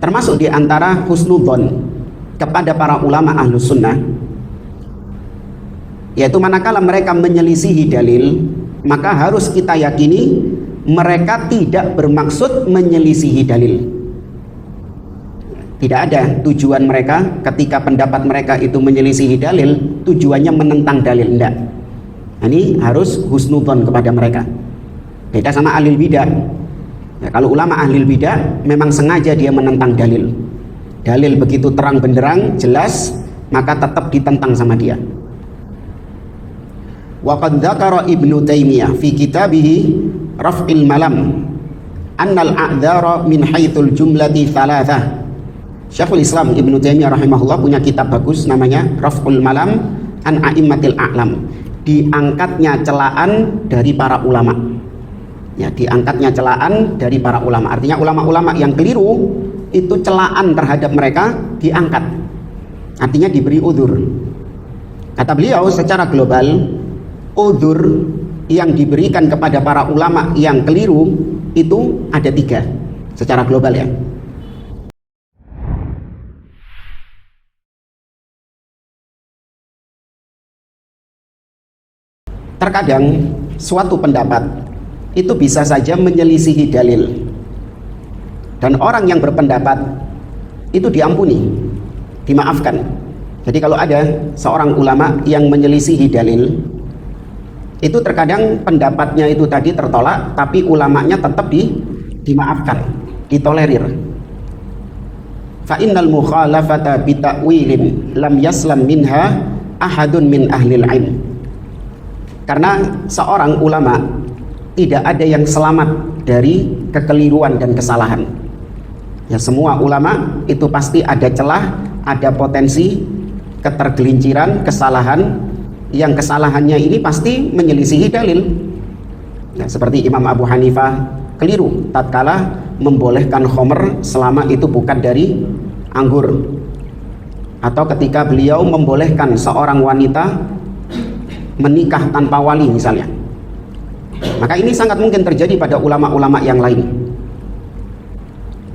Termasuk di antara husnudzon kepada para ulama ahlus sunnah, yaitu manakala mereka menyelisihi dalil, maka harus kita yakini mereka tidak bermaksud menyelisihi dalil. Tidak ada tujuan mereka ketika pendapat mereka itu menyelisihi dalil, tujuannya menentang dalil, enggak. Nah, ini harus husnudzon kepada mereka. Beda sama ahlul bidah. Ya, kalau ulama ahlul bidah memang sengaja dia menentang dalil. Dalil begitu terang benderang, jelas, maka tetap ditentang sama dia. Wa qad dzakara Ibnu Taimiyah fi kitabihi Raf'il Malam annal a'dzara min haitsul jumlati thalathah. Syekhul Islam Ibnu Taimiyah rahimahullah punya kitab bagus namanya Raf'ul Malam an A'immatil A'lam. Diangkatnya celaan dari para ulama. Ya, diangkatnya celaan dari para ulama. Artinya ulama-ulama yang keliru itu celaan terhadap mereka diangkat. Artinya diberi udzur. Kata beliau secara global, udzur yang diberikan kepada para ulama yang keliru itu ada 3 secara global ya. Terkadang suatu pendapat itu bisa saja menyelisihi dalil, dan orang yang berpendapat itu diampuni, dimaafkan. Jadi kalau ada seorang ulama yang menyelisihi dalil, itu terkadang pendapatnya itu tadi tertolak, tapi ulamanya tetap dimaafkan, ditolerir. Fa innal mukhalafata bi ta'wilin lam yaslam minha ahadun min ahlil ilm. Karena seorang ulama tidak ada yang selamat dari kekeliruan dan kesalahan. Ya, semua ulama itu pasti ada celah, ada potensi ketergelinciran, kesalahan, yang kesalahannya ini pasti menyelisihi dalil. Ya, seperti Imam Abu Hanifah keliru tatkala membolehkan khomer selama itu bukan dari anggur, atau ketika beliau membolehkan seorang wanita menikah tanpa wali misalnya. Maka ini sangat mungkin terjadi pada ulama-ulama yang lain.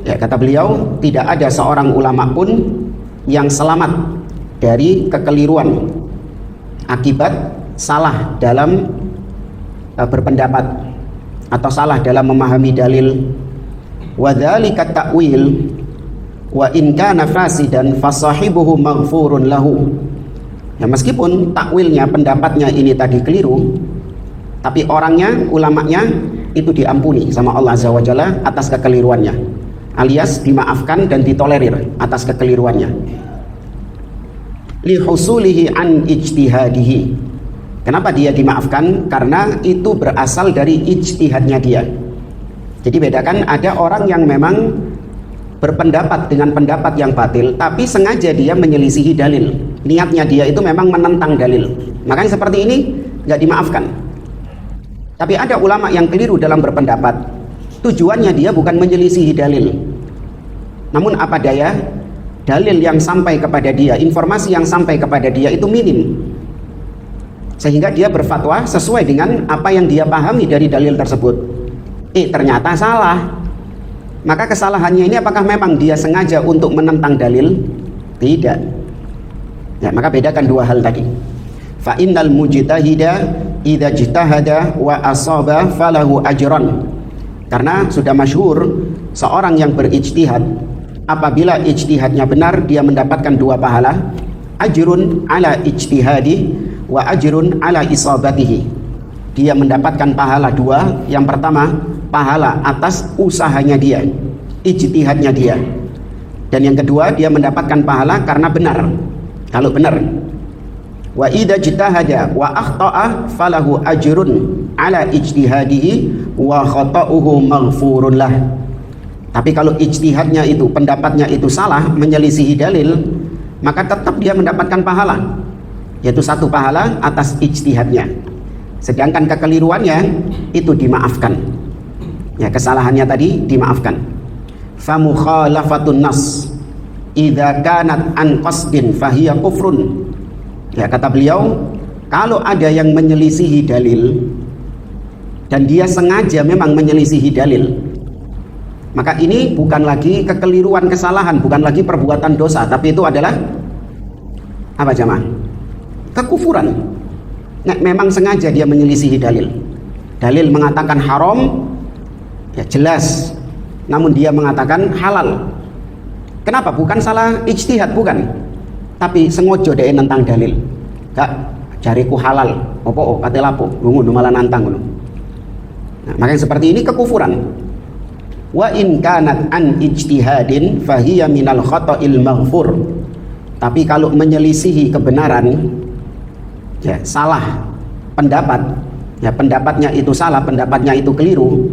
Ya, kata beliau, tidak ada seorang ulama pun yang selamat dari kekeliruan akibat salah dalam berpendapat atau salah dalam memahami dalil. Wa dzalika ta'wil wa in kana fasidan fasahibuhu maghfurun lahu. Ya, meskipun takwilnya, pendapatnya ini tadi keliru, tapi orangnya, ulamanya itu diampuni sama Allah Azza wa Jalla atas kekeliruannya, alias dimaafkan dan ditolerir atas kekeliruannya. Li husulihi an ijtihadihi. Kenapa dia dimaafkan? Karena itu berasal dari ijtihadnya dia. Jadi bedakan, ada orang yang memang berpendapat dengan pendapat yang batil, tapi sengaja dia menyelisihi dalil. Niatnya dia itu memang menentang dalil. Makanya seperti ini nggak dimaafkan. Tapi ada ulama yang keliru dalam berpendapat, tujuannya dia bukan menyelisihi dalil, namun apa daya, dalil yang sampai kepada dia, informasi yang sampai kepada dia itu minim, sehingga dia berfatwa sesuai dengan apa yang dia pahami dari dalil tersebut. Ternyata salah. Maka kesalahannya ini apakah memang dia sengaja untuk menentang dalil? Tidak. Ya, maka bedakan 2 hal tadi. Fa innal mujtahida idza jitahada wa asaba falahu ajran. Karena sudah masyhur, seorang yang berijtihad, apabila ijtihadnya benar, dia mendapatkan 2 pahala, ajrun ala ijtihadi wa ajrun ala isabatihi. Dia mendapatkan pahala 2. Yang pertama, pahala atas usahanya dia, ijtihadnya dia. Dan yang kedua, dia mendapatkan pahala karena benar. Kalau benar, wa idza jitahada wa akhta'a falahu ajrun ala ijtihadihi wa khata'uhu maghfurun lah. Tapi kalau ijtihadnya itu, pendapatnya itu salah, menyelisihi dalil, maka tetap dia mendapatkan pahala, yaitu 1 pahala atas ijtihadnya. Sedangkan kekeliruannya itu dimaafkan. Ya, kesalahannya tadi dimaafkan. Fa mukhalafatun nas idza kanat an qasdin fahiya kufrun. Ya, kata beliau, kalau ada yang menyelisihi dalil dan dia sengaja memang menyelisihi dalil, Maka ini bukan lagi kekeliruan, kesalahan, bukan lagi perbuatan dosa, tapi itu adalah apa jamaah? Kekufuran. Nah, memang sengaja dia menyelisihi dalil. Dalil mengatakan haram, ya jelas. Namun dia mengatakan halal. Kenapa? Bukan salah ijtihad, bukan. Tapi sengaja dia nentang dalil. Gak jariku halal. Opo kate lapo, ngono malah nantang ngono. Nah, maka yang seperti ini kekufuran. Wa in kanat an ijtihadin fahiya minal khata'il maghfur. Tapi kalau menyelisihi kebenaran, ya salah pendapat, ya pendapatnya itu salah, pendapatnya itu keliru,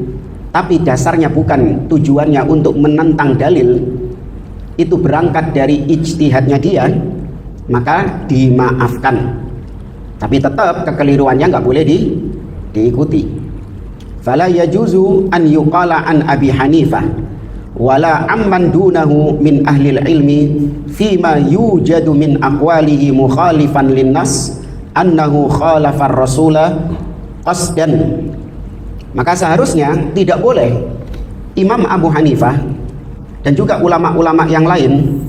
tapi dasarnya bukan tujuannya untuk menentang dalil, itu berangkat dari ijtihadnya dia, maka dimaafkan. Tapi tetap kekeliruannya nggak boleh diikuti. Fala yajuzu an yuqala an Abi Hanifah wala amman dunahu min ahli ilmi fima yujadu min aqwalihi mukhalifan linnas annahu khalafar rasula qasdan. Maka seharusnya tidak boleh Imam Abu Hanifah dan juga ulama-ulama yang lain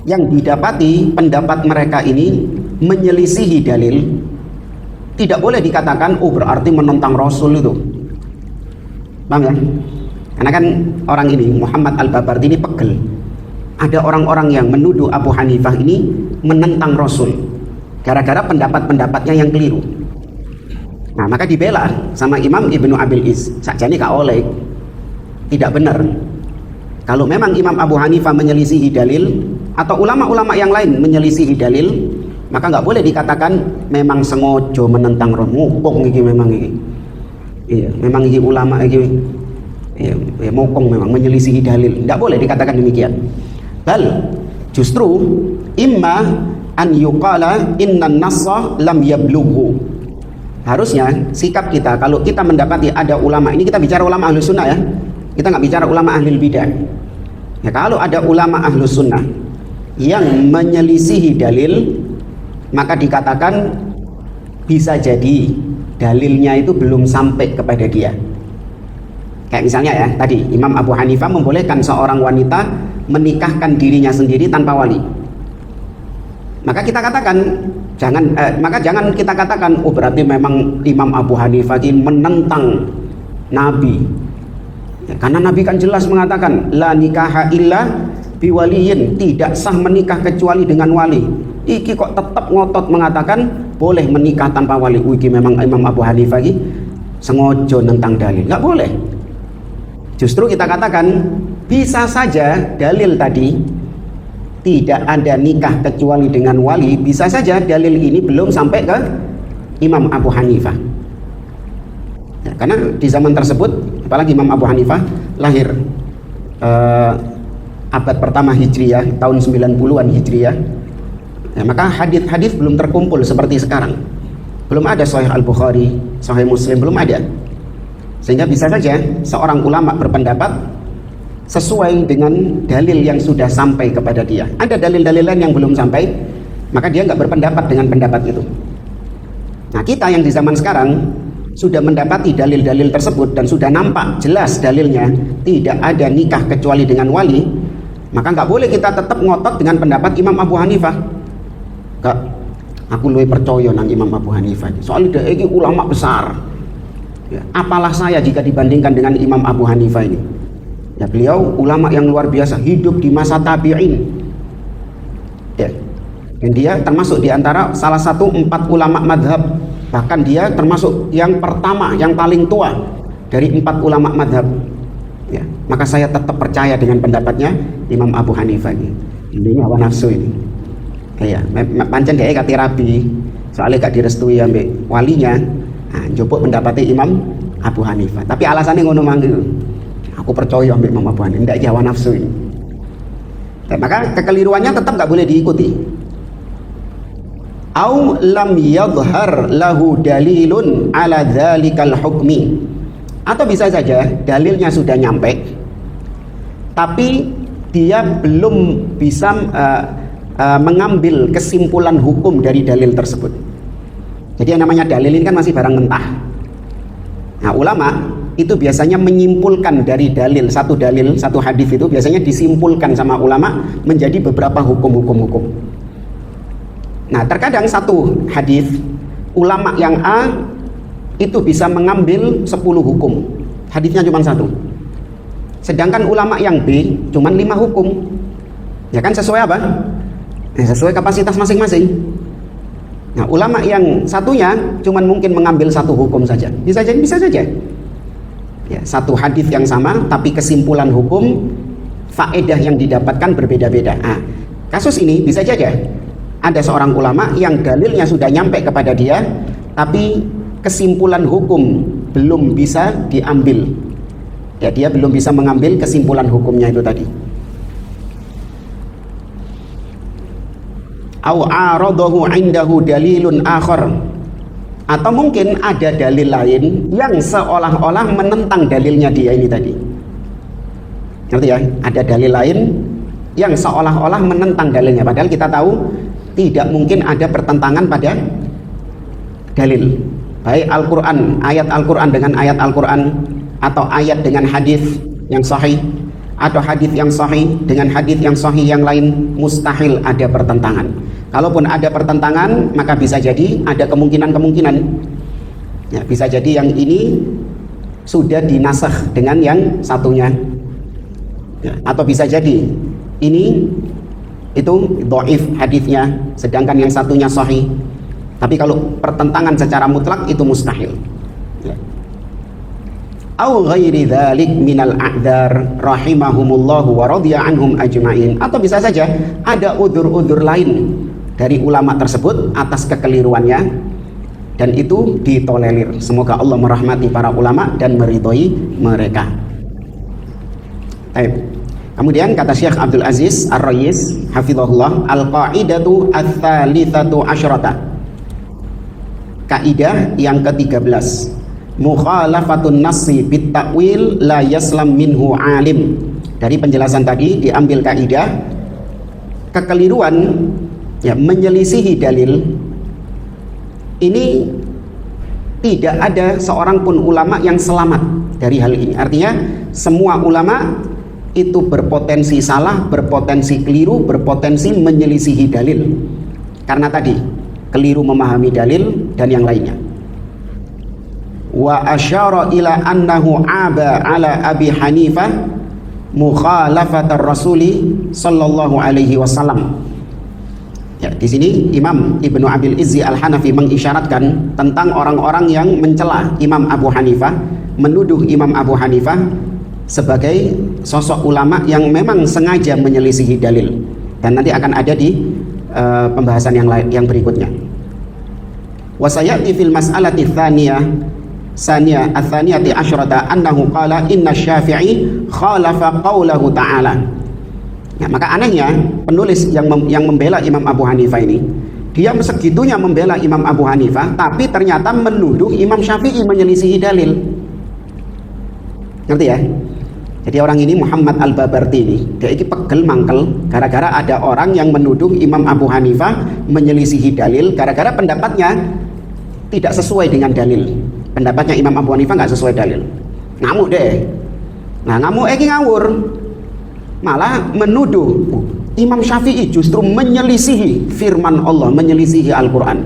yang didapati pendapat mereka ini menyelisihi dalil, tidak boleh dikatakan oh berarti menentang Rasul itu. Paham ya? Karena kan orang ini Muhammad Al-Babardi ini pegel. Ada orang-orang yang menuduh Abu Hanifah ini menentang Rasul gara-gara pendapat-pendapatnya yang keliru. Nah, maka dibela sama Imam Ibnu Abil Is. Sakjane gak oleh. Tidak benar. Kalau memang Imam Abu Hanifah menyelisihi dalil atau ulama-ulama yang lain menyelisihi dalil, maka nggak boleh dikatakan memang sengaja menentang Rasul. Mokong iki memang iki. Iya, memang iki ulama iki. Ya, mokong memang menyelisihi dalil. Tidak boleh dikatakan demikian. Bal justru imma an yuqala innan nassa lam yablughu. Harusnya sikap kita kalau kita mendapati ada ulama, ini kita bicara ulama ahlus sunnah ya, kita nggak bicara ulama ahlul bidah ya. Kalau ada ulama ahlus sunnah yang menyelisihi dalil, maka dikatakan bisa jadi dalilnya itu belum sampai kepada dia. Kayak misalnya ya, tadi Imam Abu Hanifah membolehkan seorang wanita menikahkan dirinya sendiri tanpa wali. Maka kita katakan jangan kita katakan oh berarti memang Imam Abu Hanifah ini menentang Nabi. Ya, karena Nabi kan jelas mengatakan la nikaha illa biwaliyin, tidak sah menikah kecuali dengan wali. Iki kok tetap ngotot mengatakan boleh menikah tanpa wali. Iki memang Imam Abu Hanifah ini sengaja nentang dalil. Nggak boleh. Justru kita katakan bisa saja dalil tadi tidak ada nikah kecuali dengan wali, bisa saja dalil ini belum sampai ke Imam Abu Hanifah ya, karena di zaman tersebut apalagi Imam Abu Hanifah lahir abad pertama Hijriyah, tahun 90-an Hijriyah ya, maka hadis-hadis belum terkumpul seperti sekarang, belum ada Sahih Al-Bukhari, Sahih Muslim, belum ada, sehingga bisa saja seorang ulama berpendapat sesuai dengan dalil yang sudah sampai kepada dia. Ada dalil-dalil lain yang belum sampai, maka dia nggak berpendapat dengan pendapat itu. Nah, kita yang di zaman sekarang sudah mendapati dalil-dalil tersebut dan sudah nampak jelas dalilnya tidak ada nikah kecuali dengan wali, maka nggak boleh kita tetap ngotot dengan pendapat Imam Abu Hanifah. Nggak, aku lebih percaya nang Imam Abu Hanifah. Soalnya dia ini ulama besar. Ya, apalah saya jika dibandingkan dengan Imam Abu Hanifah ini. Ya, beliau ulama yang luar biasa, hidup di masa tabi'in ya. Dan dia termasuk di antara salah satu 4 ulama madhab, bahkan dia termasuk yang pertama, yang paling tua dari 4 ulama madhab ya. Maka saya tetap percaya dengan pendapatnya Imam Abu Hanifah ini hawa nafsu ini ya, pancen dia kati rabi soalnya gak direstui ambek walinya. Nah, njupuk pendapatnya Imam Abu Hanifah, tapi alasannya ngono manggil aku percaya ambil Imam Abu Hanifah, tidak hawa nafsu ini. Dan maka kekeliruannya tetap nggak boleh diikuti. Au lam yadhhar lahu dalilun ala dzalikal hukmi, atau bisa saja dalilnya sudah nyampe tapi dia belum bisa mengambil kesimpulan hukum dari dalil tersebut. Jadi yang namanya dalil ini kan masih barang mentah. Nah, ulama itu biasanya menyimpulkan dari dalil, satu hadis itu biasanya disimpulkan sama ulama menjadi beberapa hukum. Nah, terkadang satu hadis ulama yang A itu bisa mengambil 10 hukum. Hadisnya cuma satu. Sedangkan ulama yang B cuma 5 hukum. Ya kan sesuai apa? Sesuai kapasitas masing-masing. Nah, ulama yang satunya cuma mungkin mengambil satu hukum saja. Bisa saja. Ya, satu hadis yang sama tapi kesimpulan hukum, faedah yang didapatkan berbeda-beda. Nah, kasus ini bisa saja ada seorang ulama yang dalilnya sudah nyampe kepada dia tapi kesimpulan hukum belum bisa diambil. Ya, dia belum bisa mengambil kesimpulan hukumnya itu tadi. Au aradahu indahu dalilun akhar, atau mungkin ada dalil lain yang seolah-olah menentang dalilnya dia ini tadi. Ngerti ya? Ada dalil lain yang seolah-olah menentang dalilnya, padahal kita tahu tidak mungkin ada pertentangan pada dalil. Baik Al-Quran, ayat Al-Quran dengan ayat Al-Quran, atau ayat dengan hadis yang sahih, atau hadis yang sahih dengan hadis yang sahih yang lain, mustahil ada pertentangan. Kalaupun ada pertentangan, maka bisa jadi ada kemungkinan. Ya, bisa jadi yang ini sudah dinasakh dengan yang satunya. Ya, atau bisa jadi ini itu dhaif hadisnya, sedangkan yang satunya sahih. Tapi kalau pertentangan secara mutlak itu mustahil. Ya. Au ghairi dzalik minal a'dzar rahimahumullahu wa radhiya anhum ajma'in, atau bisa saja ada udzur-udzur lain dari ulama tersebut atas kekeliruannya dan itu ditolerir. Semoga Allah merahmati para ulama dan meridhoi mereka. Baik. Kemudian kata Syekh Abdul Aziz Ar-Rayis hafizahullah, al-qaidatu ats-tsalitsatu asyrata, kaidah yang ke-13, mukhalafatun nassi bit ta'wil la yaslam minhu alim. Dari penjelasan tadi diambil kaidah kekeliruan, ya, menyelisihi dalil ini tidak ada seorang pun ulama yang selamat dari hal ini. Artinya semua ulama itu berpotensi salah, berpotensi keliru, berpotensi menyelisihi dalil karena tadi keliru memahami dalil dan yang lainnya. Wa asyara ila annahu aba ala Abi Hanifah mukhalafatar rasuli sallallahu alaihi wasallam. Ya, di sini Imam Ibnu Abil Izzi Al-Hanafi mengisyaratkan tentang orang-orang yang mencela Imam Abu Hanifah, menuduh Imam Abu Hanifah sebagai sosok ulama yang memang sengaja menyelisihi dalil, dan nanti akan ada di pembahasan yang berikutnya. Wa sayati fil mas'alati tsaniyati asyrata annahu qala inna Syafi'i khalafa qaulahu ta'ala. Ya, maka anehnya penulis yang membela Imam Abu Hanifah ini, dia segitunya membela Imam Abu Hanifah tapi ternyata menuduh Imam Syafi'i menyelisihi dalil. Ngerti ya? Jadi orang ini Muhammad Al-Babarti ini, dia ini pegel mangkel gara-gara ada orang yang menuduh Imam Abu Hanifah menyelisihi dalil gara-gara pendapatnya tidak sesuai dengan dalil. Pendapatnya Imam Abu Hanifah nggak sesuai dalil. Ngamuk deh. Nah, ngamuk ini ngawur. Malah menuduh Imam Syafi'i justru menyelisihi firman Allah, menyelisihi Al-Quran.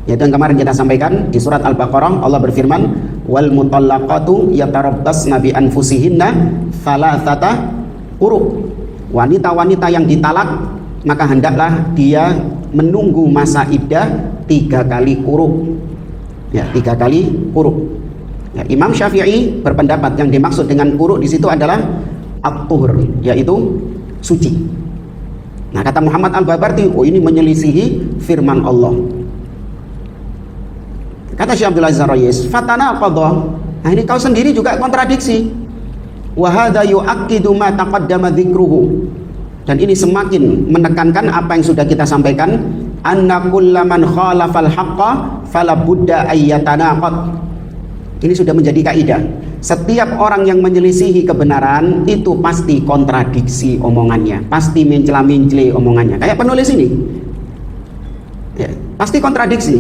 Yaitu yang kemarin kita sampaikan di surat Al-Baqarah, Allah berfirman, wal mutallaqatu yatarabbasna bi anfusihinna thalathata quru. Wanita-wanita yang ditalak maka hendaklah dia menunggu masa iddah 3 kali quru. Ya, 3 kali quru. Ya, Imam Syafi'i berpendapat yang dimaksud dengan quru di situ adalah at-tuhur, yaitu suci. Nah, kata Muhammad Al-Babarti, oh ini menyelisihi firman Allah. Kata Syekh Abdul Aziz Ar-Rayis, fatanaqadha. Nah, ini kau sendiri juga kontradiksi. Wa hadza yu'akkidu ma taqaddama dzikruhu. Dan ini semakin menekankan apa yang sudah kita sampaikan, anna kullaman khalafal haqqa fala budda ayyatanaqad. Ini sudah menjadi kaidah. Setiap orang yang menyelisihi kebenaran itu pasti kontradiksi omongannya, pasti mencela-mencela omongannya. Kayak penulis ini, ya, pasti kontradiksi.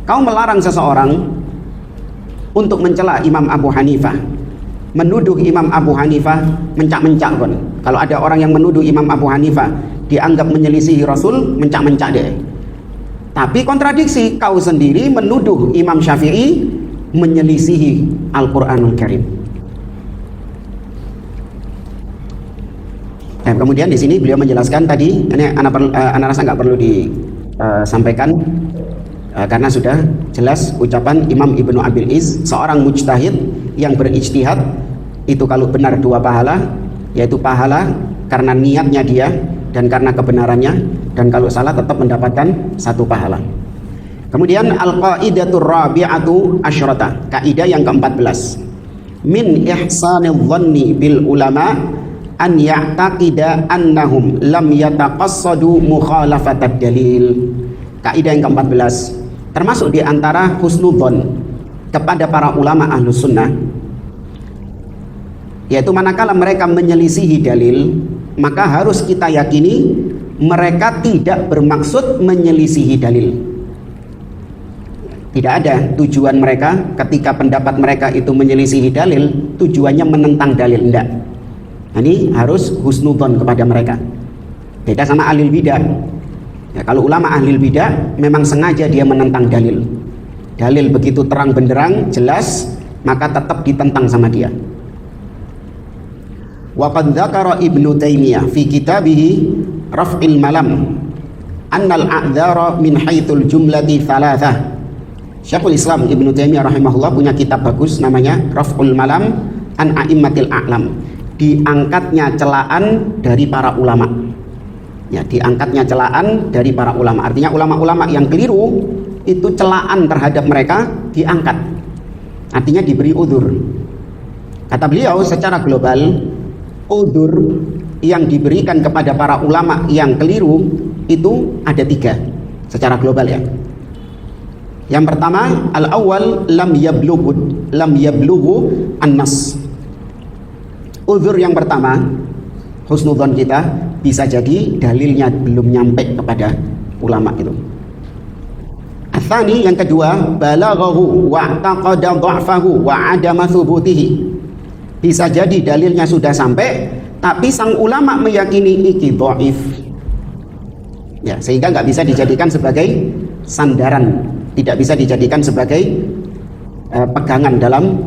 Kau melarang seseorang untuk mencela Imam Abu Hanifah, menuduh Imam Abu Hanifah mencak-mencak kon. Kalau ada orang yang menuduh Imam Abu Hanifah dianggap menyelisihi Rasul, mencak-mencak deh. Tapi kontradiksi, kau sendiri menuduh Imam Syafi'i menyelisihi Al-Quranul Karim. Kemudian di sini beliau menjelaskan tadi, ini anak rasa nggak perlu disampaikan karena sudah jelas ucapan Imam Ibnu Abil Iz, seorang mujtahid yang berijtihad itu kalau benar 2 pahala, yaitu pahala karena niatnya dia dan karena kebenarannya, dan kalau salah tetap mendapatkan 1 pahala. Kemudian al-qaidatur rabi'atu asyrata, kaidah yang ke-14, min ihsanil dhanni bil ulama an ya'taqida annahum lam yataqassadu mukhalafatad dalil. Kaidah yang ke-14, termasuk di antara husnudzon kepada para ulama ahlus sunnah, yaitu manakala mereka menyelisihi dalil, maka harus kita yakini mereka tidak bermaksud menyelisihi dalil. Tidak ada tujuan mereka ketika pendapat mereka itu menyelisihi dalil, tujuannya menentang dalil, enggak. Ini harus husnudzon kepada mereka. Beda sama ahlul bidah. Ya, kalau ulama ahlul bidah memang sengaja dia menentang dalil. Dalil begitu terang benderang, jelas, maka tetap ditentang sama dia. Wa qad dzakara Ibnu Taimiyah fi kitabih Raf'il Malam annal a'dzara min haitsul jumlati thalathah. Syekhul Islam Ibnu Taimiyah rahimahullah punya kitab bagus namanya Raf'ul Malam an A'immatil A'lam. Diangkatnya celaan dari para ulama. Ya, diangkatnya celaan dari para ulama. Artinya ulama-ulama yang keliru itu celaan terhadap mereka diangkat. Artinya diberi udzur. Kata beliau secara global, udzur yang diberikan kepada para ulama yang keliru itu ada 3 secara global ya. Yang pertama, al-awwal lam yablughu an-nas. Udzur yang pertama, husnudzon kita bisa jadi dalilnya belum nyampe kepada ulama itu. Ats-tsani, yang kedua, balaghahu wa taqada dha'fahu wa adama thubutihi. Bisa jadi dalilnya sudah sampai, tapi sang ulama meyakini iki dhaif. Ya, sehingga nggak bisa dijadikan sebagai sandaran, tidak bisa dijadikan sebagai pegangan dalam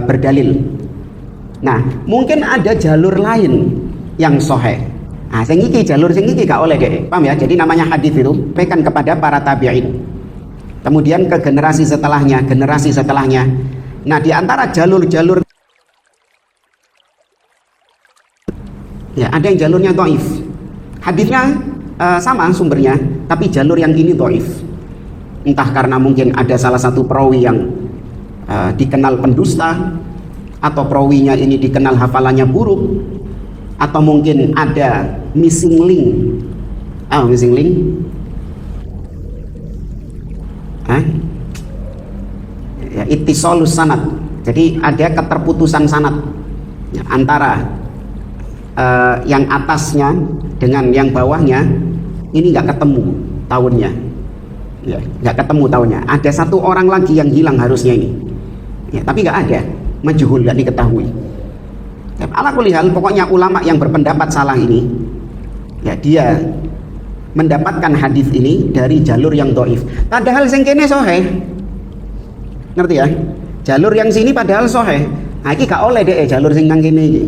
berdalil. Nah, mungkin ada jalur lain yang sahih. Nah, sing iki jalur sing iki gak oleh deh. Paham ya? Jadi namanya hadis itu pekan kepada para tabi'in. Kemudian ke generasi setelahnya. Nah, di antara jalur-jalur ya, ada yang jalurnya dhaif. Hadisnya sama sumbernya, tapi jalur yang ini dhaif. Entah karena mungkin ada salah satu perawi yang dikenal pendusta, atau perawinya ini dikenal hafalannya buruk, atau mungkin ada missing link. Missing link? Ya, ittisalus sanad. Jadi ada keterputusan sanad ya, antara yang atasnya dengan yang bawahnya ini nggak ketemu tahunnya. Ya, nggak ketemu tahunnya. Ada 1 orang lagi yang hilang harusnya ini. Ya, tapi nggak ada. Majhul, nggak diketahui. Ala kulli hal, pokoknya ulama yang berpendapat salah ini, ya dia mendapatkan hadis ini dari jalur yang dhaif. Padahal sing kene sahih. Ngerti ya? Jalur yang sini padahal sahih. Nah, iki gak oleh deh jalur sing nang kene iki.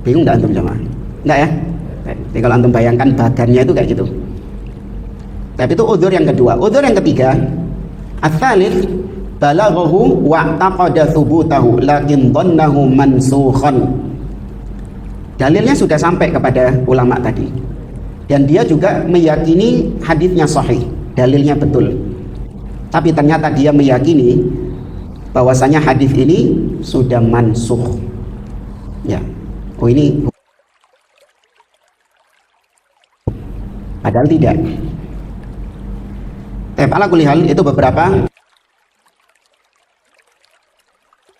Bingung enggak antum jamaah? Enggak ya? Jadi kalau antum bayangkan badannya itu kayak gitu. Tapi itu udzur yang kedua. Udzur yang ketiga, ats-tsalits balaghahu wa taqada thubutahu lakin dhannahu mansukhan. Dalilnya sudah sampai kepada ulama tadi, dan dia juga meyakini hadisnya sahih, dalilnya betul, tapi ternyata dia meyakini bahwasanya hadis ini sudah mansukh. Ya, ini padahal tidak. Ala kulli hal, itu beberapa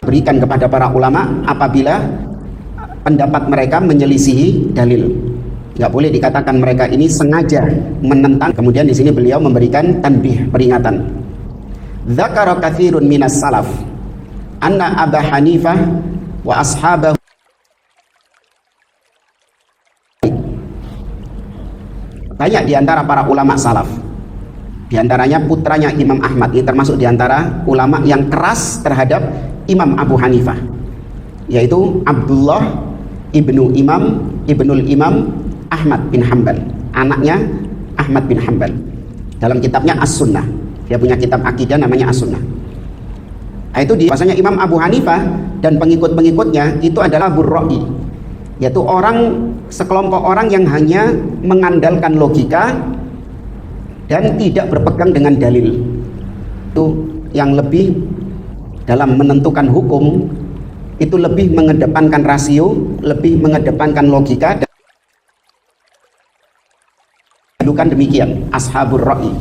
berikan kepada para ulama apabila pendapat mereka menyelisihi dalil. Nggak boleh dikatakan mereka ini sengaja menentang. Kemudian di sini beliau memberikan tanbih, peringatan. Dzakara katsirun minas salaf anna Abu Hanifah wa ashabahu. Banyak di antara para ulama salaf, di antaranya putranya Imam Ahmad, ini termasuk di antara ulama yang keras terhadap Imam Abu Hanifah, yaitu Abdullah ibnul Imam Ahmad bin Hanbal, anaknya Ahmad bin Hanbal. Dalam kitabnya As-Sunnah, dia punya kitab akidah namanya As-Sunnah. Itu bahasanya Imam Abu Hanifah dan pengikut-pengikutnya itu adalah burra'i, yaitu sekelompok orang yang hanya mengandalkan logika dan tidak berpegang dengan dalil. Itu yang lebih dalam menentukan hukum, itu lebih mengedepankan rasio, lebih mengedepankan logika, dan bukan demikian ashabur ra'i.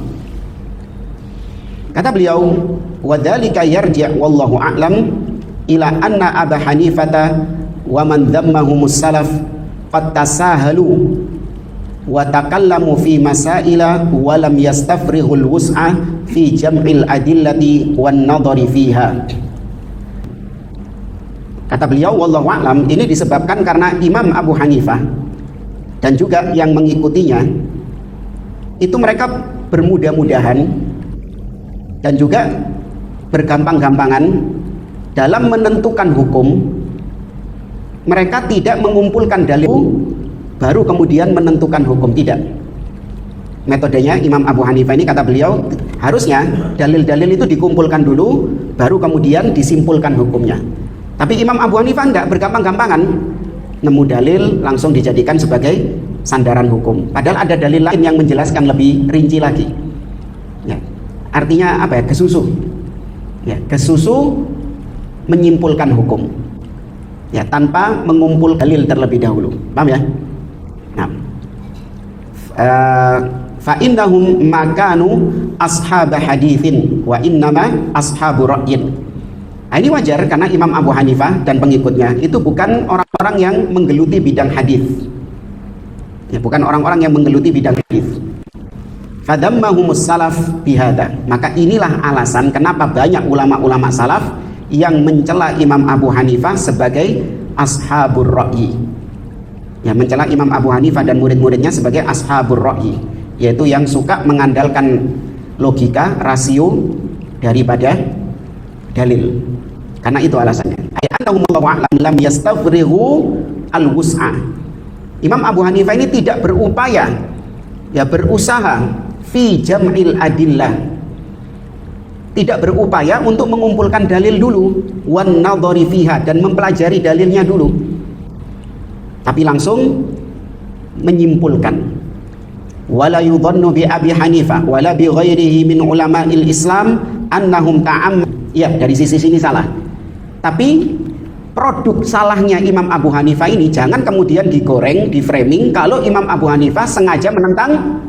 Kata beliau, wadzalika yarji' wallahu a'lam ila anna Abu Hanifah wa man dhammahumus salaf qad tasahalu wa takallamu fi masaila wa lam yastafrighul wus'a fi jam'il adillati wan nadhari fiha. Kata beliau, wallahu a'lam, ini disebabkan karena Imam Abu Hanifah dan juga yang mengikutinya itu mereka bermudah-mudahan dan juga bergampang-gampangan dalam menentukan hukum. Mereka tidak mengumpulkan dalil baru kemudian menentukan hukum, tidak. Metodenya Imam Abu Hanifah ini, kata beliau, harusnya dalil-dalil itu dikumpulkan dulu baru kemudian disimpulkan hukumnya. Tapi Imam Abu Hanifah enggak, bergampang-gampangan, nemu dalil langsung dijadikan sebagai sandaran hukum, padahal ada dalil lain yang menjelaskan lebih rinci lagi, ya. Artinya apa ya? Kesusu, ya, kesusu menyimpulkan hukum, ya, tanpa mengumpul dalil terlebih dahulu. Paham ya? Nah, fa innahum makanu ashab haditsin wa innama ashabu ra'yin. Nah, ini wajar karena Imam Abu Hanifah dan pengikutnya itu bukan orang-orang yang menggeluti bidang hadis, ya, bukan orang-orang yang menggeluti bidang hadis. Fadammahumus salaf bihada. Maka inilah alasan kenapa banyak ulama-ulama salaf yang mencela Imam Abu Hanifah sebagai ashabur ra'yi, ya, mencela Imam Abu Hanifah dan murid-muridnya sebagai ashabur ra'yi, yaitu yang suka mengandalkan logika, rasio daripada dalil. Karena itu alasannya. Ayatahum lam yastafrighu al-wus'a. Imam Abu Hanifah ini tidak berupaya, ya, berusaha fi jam'il adillah, tidak berupaya untuk mengumpulkan dalil dulu, wan nadhari fiha, dan mempelajari dalilnya dulu, tapi langsung menyimpulkan. Wala yudhannu bi Abi Hanifah wala bi ghairihi min ulama'il Islam annahum ya, dari sisi sini salah. Tapi produk salahnya Imam Abu Hanifah ini jangan kemudian digoreng, di framing kalau Imam Abu Hanifah sengaja menentang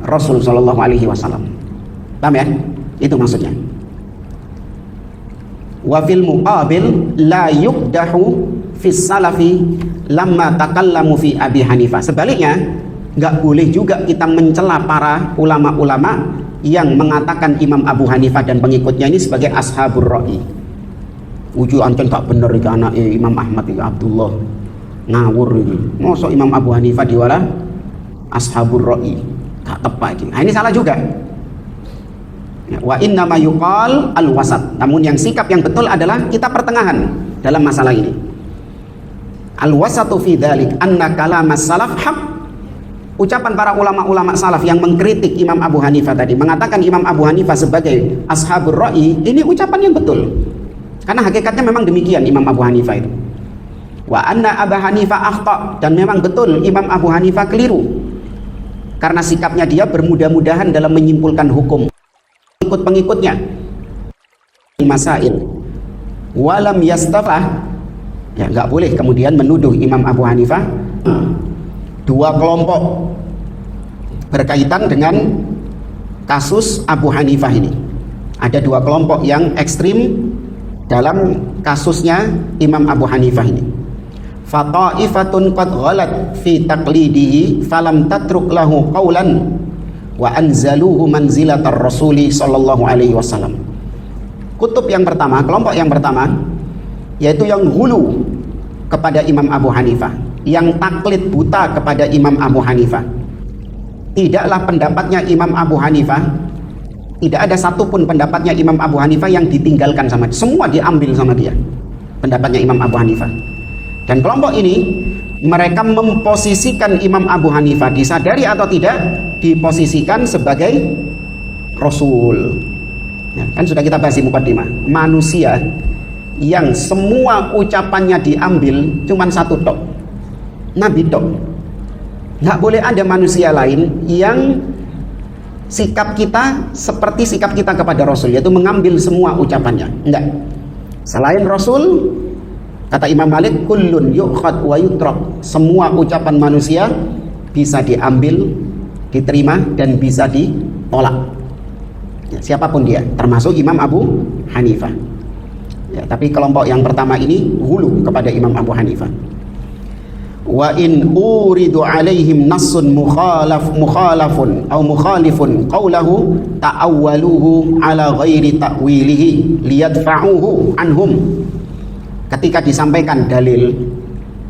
Rasul Shallallahu Alaihi Wasallam. Paham ya? Itu maksudnya. Wa fil muqabil la yuqdahu fis salafi lamma takallamu fi Abi Hanifah. Sebaliknya, nggak boleh juga kita mencela para ulama-ulama yang mengatakan Imam Abu Hanifah dan pengikutnya ini sebagai ashabur ra'i. Uju ancen gak bener iki anake Imam Ahmad iki Abdullah. Ngawur iki. Mosok Imam Abu Hanifah diwala ashabur ra'i. Gak tepat iki. Nah, ini salah juga. Ya, wa inna ma yuqal al-wasat. Namun yang sikap yang betul adalah kita pertengahan dalam masalah ini. Al-wasatu fi dzalik anna kalamas salaf haq. Ucapan para ulama-ulama salaf yang mengkritik Imam Abu Hanifah tadi, mengatakan Imam Abu Hanifah sebagai ashabur ra'i, ini ucapan yang betul. Karena hakikatnya memang demikian Imam Abu Hanifah itu. Wa anna Abu Hanifah akhta, dan memang betul Imam Abu Hanifah keliru. Karena sikapnya dia bermudah-mudahan dalam menyimpulkan hukum. Pengikut-pengikutnya masail. Walam yastafah, ya, nggak boleh kemudian menuduh Imam Abu Hanifah dua kelompok berkaitan dengan kasus Abu Hanifah ini. Ada dua kelompok yang ekstrim dalam kasusnya Imam Abu Hanifah ini. Fata'ifatun qad ghalat fi taqlidihi falam tatruk lahu qawlan wa anzaluhu manzilatar rasuli sallallahu alaihi wasallam. kutub yang pertama, kelompok yang pertama, yaitu yang hulu kepada Imam Abu Hanifah, yang taklid buta kepada Imam Abu Hanifah. Tidaklah pendapatnya Imam Abu Hanifah, tidak ada satupun pendapatnya Imam Abu Hanifah yang ditinggalkan sama dia, semua diambil sama dia pendapatnya Imam Abu Hanifah. Dan kelompok ini mereka memposisikan Imam Abu Hanifah, disadari atau tidak, diposisikan sebagai Rasul. Ya, kan sudah kita bahas di mukaddimah, manusia yang semua ucapannya diambil cuman satu tok, Nabi tok. Nggak boleh ada manusia lain yang sikap kita seperti sikap kita kepada Rasul, yaitu mengambil semua ucapannya. Enggak. Selain Rasul, kata Imam Malik, kullun yu'khad wa yutrak, semua ucapan manusia bisa diambil, diterima, dan bisa ditolak. Ya, siapapun dia, termasuk Imam Abu Hanifah. Ya, tapi kelompok yang pertama ini hulu kepada Imam Abu Hanifah. Wa in uridu alaihim nassun mukhalafun qawlahu ta'awwaluhu ala ghairi ta'wilihi liyadfa'uhu anhum. Ketika disampaikan dalil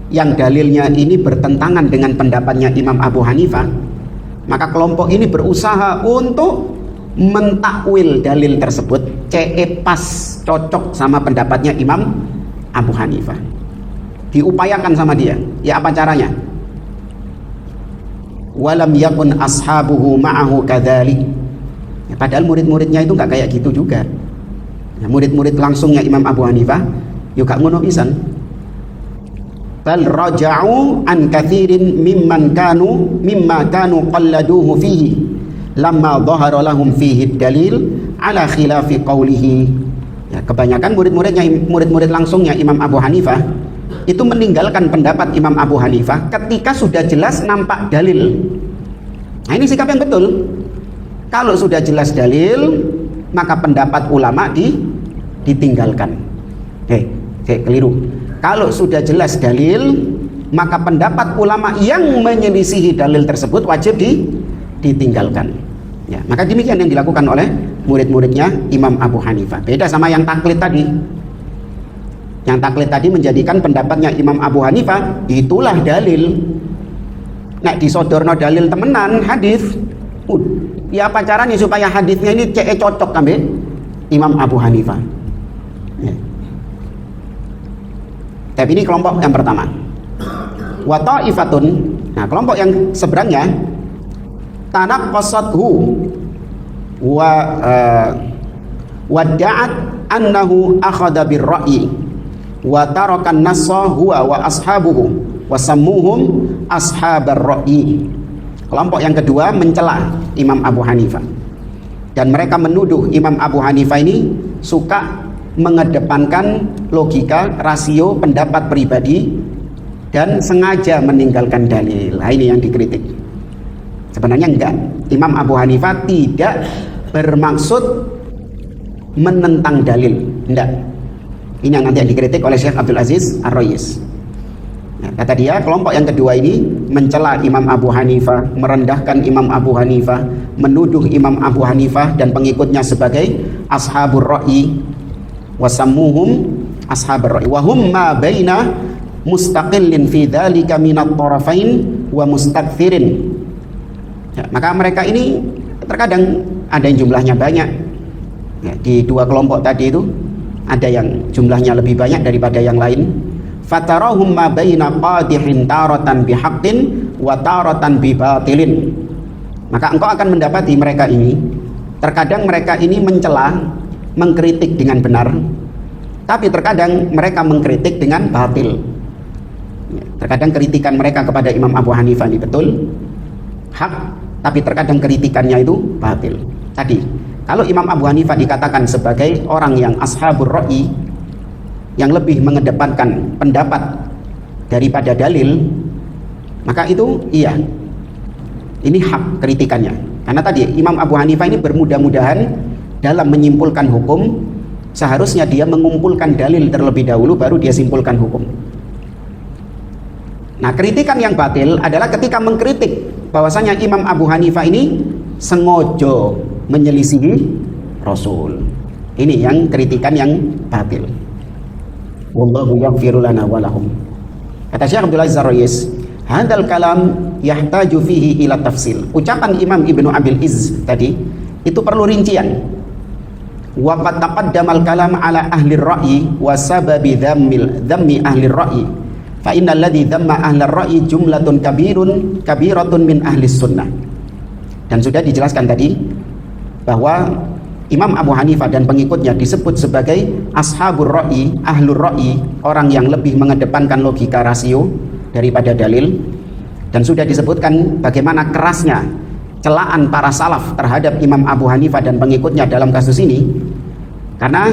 yang dalilnya ini bertentangan dengan pendapatnya Imam Abu Hanifah, maka kelompok ini berusaha untuk mentakwil dalil tersebut, pas cocok sama pendapatnya Imam Abu Hanifah. Diupayakan sama dia. Ya, apa caranya? Walam yakun ashabuhu ma'ahu kadzalik. Ya, padahal murid-muridnya itu nggak kayak gitu juga. Ya, murid-murid langsungnya Imam Abu Hanifah juga ngono pisan. Bal raja'u an katsirin mimma kanu qalladuhu fihi lamma dhahara lahum fihi dalil ala khilafi qawlihi. Ya, kebanyakan murid-murid langsungnya Imam Abu Hanifah itu meninggalkan pendapat Imam Abu Hanifah ketika sudah jelas nampak dalil. Nah, ini sikap yang betul. Kalau sudah jelas dalil, maka pendapat ulama ditinggalkan. Keliru. Kalau sudah jelas dalil, maka pendapat ulama yang menyelisihi dalil tersebut wajib ditinggalkan. Ya, maka demikian yang dilakukan oleh murid-muridnya Imam Abu Hanifah. Beda sama yang taklid tadi. Yang taklid tadi menjadikan pendapatnya Imam Abu Hanifah itulah dalil. Nek disodorno dalil temenan hadis, ya apa caranya supaya hadisnya ini cocok sampai Imam Abu Hanifah. Ya. Tapi ini kelompok yang pertama. Wa ta'ifatun, nah kelompok yang seberangnya, tanaqqasathu wa da'at annahu akhadha bir-ra'yi wa tarakan nassa huwa wa ashabuhu wa sammuhum ashabar ra'yi. Kelompok yang kedua mencela Imam Abu Hanifah, dan mereka menuduh Imam Abu Hanifah ini suka mengedepankan logika, rasio, pendapat pribadi, dan sengaja meninggalkan dalil. Nah, ini yang dikritik. Sebenarnya enggak, Imam Abu Hanifah tidak bermaksud menentang dalil, enggak. Ini yang nanti yang dikritik oleh Syekh Abdul Aziz Ar-Royis. Ya, kata dia, kelompok yang kedua ini mencela Imam Abu Hanifah, merendahkan Imam Abu Hanifah, menuduh Imam Abu Hanifah dan pengikutnya sebagai ashabur ra'yi, wasammuhum ashabur ra'yi, wa hum ma baina mustaqillin fi dzalika minat tarafain wa mustakthirin. Ya, maka mereka ini terkadang ada yang jumlahnya banyak. Ya, di dua kelompok tadi itu ada yang jumlahnya lebih banyak daripada yang lain. Fatarahum ma baina qadihin taratan bihaqqin wa taratan bibatilin. Maka engkau akan mendapati mereka ini terkadang mereka ini mencela, mengkritik dengan benar, tapi terkadang mereka mengkritik dengan batil. Terkadang kritikan mereka kepada Imam Abu Hanifah ini betul, hak, tapi terkadang kritikannya itu batil. Tadi kalau Imam Abu Hanifah dikatakan sebagai orang yang ashabur ra'yi, yang lebih mengedepankan pendapat daripada dalil, maka itu iya, ini hak kritikannya. Karena tadi Imam Abu Hanifah ini bermudah-mudahan dalam menyimpulkan hukum, seharusnya dia mengumpulkan dalil terlebih dahulu baru dia simpulkan hukum. Nah, kritikan yang batil adalah ketika mengkritik bahwasanya Imam Abu Hanifah ini sengaja menyelisihi Rasul. Ini yang kritikan yang batil. Wallahu yaghfiru lana wa lahum. Kata Syekh Abdul Aziz Ar-Rayis, hadzal kalam yahtaju fihi ila tafsil. Ucapan Imam Ibnu Abil Izz tadi itu perlu rincian. Wa qad taqaddamal kalam ala ahli ar-ra'yi wa sababi dhammi ahli ar-ra'yi. Fa innal ladzi dhamma ahli ar-ra'yi jumlatun kabiratun min ahli sunnah. Dan sudah dijelaskan tadi bahwa Imam Abu Hanifah dan pengikutnya disebut sebagai ashabur ra'yi, ahlur ra'yi, orang yang lebih mengedepankan logika rasio daripada dalil. Dan sudah disebutkan bagaimana kerasnya celaan para salaf terhadap Imam Abu Hanifah dan pengikutnya dalam kasus ini, karena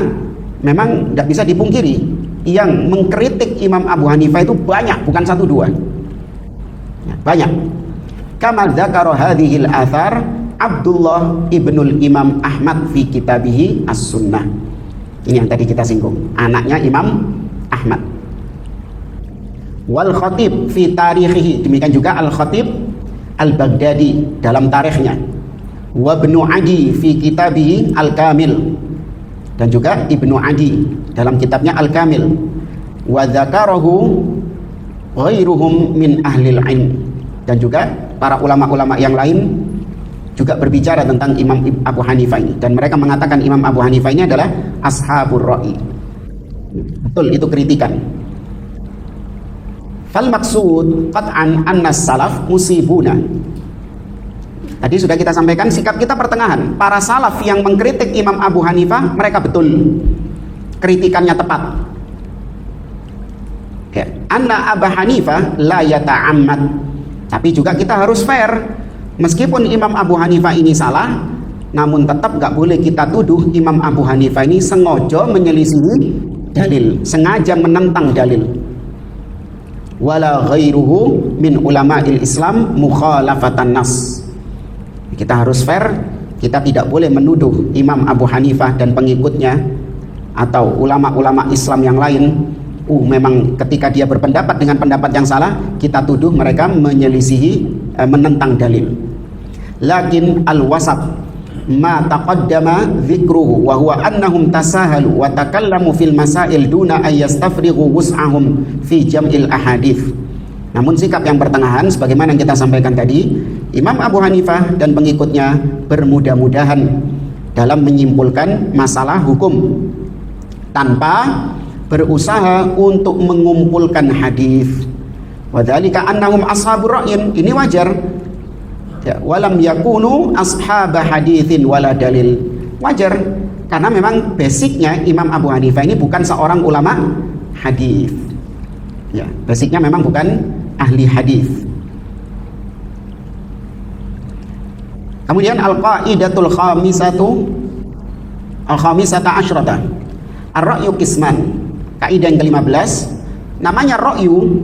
memang tidak bisa dipungkiri yang mengkritik Imam Abu Hanifah itu banyak, bukan satu dua, banyak. Kama dzakara hadhil athar Abdullah ibnul Imam Ahmad fi kitabihi As-Sunnah. Ini yang tadi kita singgung, anaknya Imam Ahmad. Wal Khatib fi tarikhihi, demikian juga Al-Khatib Al-Baghdadi dalam tarikhnya. Wa Ibnu Adi fi kitabihi Al-Kamil, dan juga Ibnu Adi dalam kitabnya Al-Kamil. Wa dzakarahu ghairuhum min ahlil ilm, dan juga para ulama-ulama yang lain juga berbicara tentang Imam Abu Hanifah ini, dan mereka mengatakan Imam Abu Hanifah ini adalah ashabur ra'i. Betul, itu kritikan. Fal maksud qat'an anna salaf musibuna. Tadi sudah kita sampaikan sikap kita pertengahan. Para salaf yang mengkritik Imam Abu Hanifah, mereka betul, kritikannya tepat. Ya. Anna Abu Hanifah la yata'ammad. Tapi juga kita harus fair. Meskipun Imam Abu Hanifah ini salah, namun tetap gak boleh kita tuduh Imam Abu Hanifah ini sengaja menyelisihi dalil, sengaja menentang dalil. Wala ghairuhu min ulama'il Islam mukhalafatan nas. Kita harus fair, kita tidak boleh menuduh Imam Abu Hanifah dan pengikutnya atau ulama-ulama Islam yang lain, memang ketika dia berpendapat dengan pendapat yang salah, kita tuduh mereka menyelisihi, menentang dalil. Lakin al-wasat ma taqaddama dzikruhu wa huwa annahum tasahalu wa takallamu fil masail duna ay yastafrighu wus'ahum fi jam'il ahadits. Namun sikap yang pertengahan sebagaimana yang kita sampaikan tadi, Imam Abu Hanifah dan pengikutnya bermudah-mudahan dalam menyimpulkan masalah hukum tanpa berusaha untuk mengumpulkan hadis. Wa dzalika annahum ashabur ra'yin, ini wajar. Ya, walam yakunu ashaba haditsin wala dalil. Wajar, karena memang basicnya Imam Abu Hanifah ini bukan seorang ulama hadis. Ya, basicnya memang bukan ahli hadis. Kemudian al-qaidatul khamisata asyrata. Ar-ra'yu qisman. Kaidah yang ke-15, namanya ra'yu,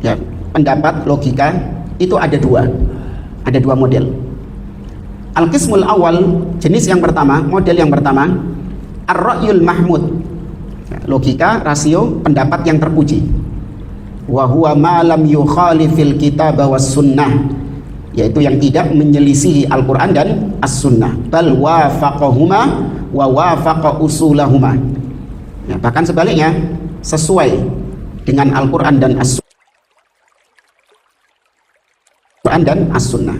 ya, pendapat, logika, itu ada dua model. Al-qismul awal, jenis yang pertama, model yang pertama, ar-ra'yul mahmud, logika, rasio, pendapat yang terpuji. Wa huwa ma lam yukhalifil kitab was sunnah, yaitu yang tidak menyelisihi Al-Quran dan As-Sunnah, bal wafaqahuma wa wafaqa usulahuma, ya, bahkan sebaliknya sesuai dengan Al-Quran dan As-Sunnah.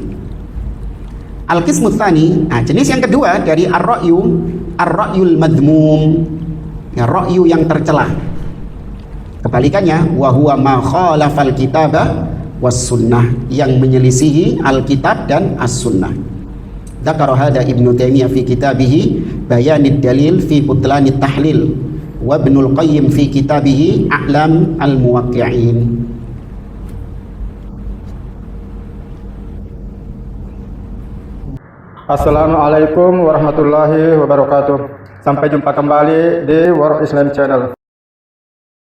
Al-qismu tsani, jenis yang kedua dari ar-ra'yul madmum, ya, ra'yu yang tercela. Kebalikannya, wa huwa ma khalafal kitaba was sunnah, yang menyelisihi Alkitab dan As-Sunnah. Dzakara hada Ibnu Taimiyah fi kitabihi Bayanid Dalil fi Butlanit Tahlil, wa Ibnul Qayyim fi kitabihi A'lam al-Muwaqqi'in. Assalamualaikum warahmatullahi wabarakatuh. Sampai jumpa kembali di World Islam Channel.